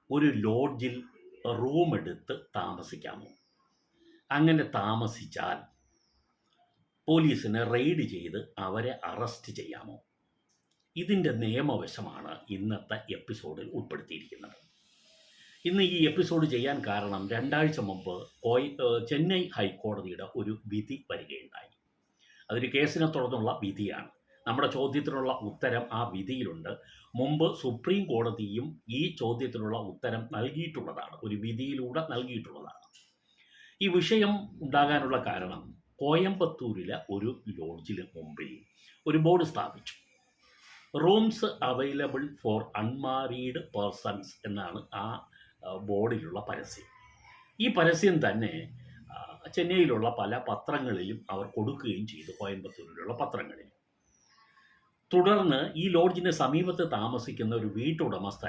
ഒരു ലോഡ്ജിൽ റൂം എടുത്ത് താമസിക്കാമോ? അങ്ങനെ താമസിച്ചാൽ പോലീസിന് റെയ്ഡ് ചെയ്ത് അവരെ അറസ്റ്റ് ചെയ്യാമോ? ഇതിൻ്റെ നിയമവശമാണ് ഇന്നത്തെ എപ്പിസോഡിൽ ഉൾപ്പെടുത്തിയിരിക്കുന്നത്. ഇന്ന് ഈ എപ്പിസോഡ് ചെയ്യാൻ കാരണം 2 ആഴ്ച മുമ്പ് ചെന്നൈ ഹൈക്കോടതിയുടെ ഒരു വിധി വരികയുണ്ടായി. അതൊരു കേസിനെ തുടർന്നുള്ള വിധിയാണ്. നമ്മുടെ ചോദ്യത്തിനുള്ള ഉത്തരം ആ വിധിയിലുണ്ട്. മുമ്പ് സുപ്രീം കോടതിയും ഈ ചോദ്യത്തിനുള്ള ഉത്തരം നൽകിയിട്ടുള്ളതാണ്, ഒരു വിധിയിലൂടെ നൽകിയിട്ടുള്ളതാണ്. ഈ വിഷയം ഉണ്ടാകാനുള്ള കാരണം കോയമ്പത്തൂരിലെ ഒരു ലോഡ്ജിന് മുമ്പിൽ ഒരു ബോർഡ് സ്ഥാപിച്ചു. Rooms available for unmarried persons എന്നാണ് ആ ബോർഡിലുള്ള പരസ്യം. ഈ പരസ്യം തന്നെ ചെന്നൈയിലുള്ള പല പത്രങ്ങളിലും അവർ കൊടുക്കുകയും ചെയ്തു, കോയമ്പത്തൂരിലുള്ള പത്രങ്ങളിൽ. തുടർന്ന് ഈ ലോഡ്ജിന് സമീപത്ത് താമസിക്കുന്ന ഒരു വീട്ടുടമസ്ഥൻ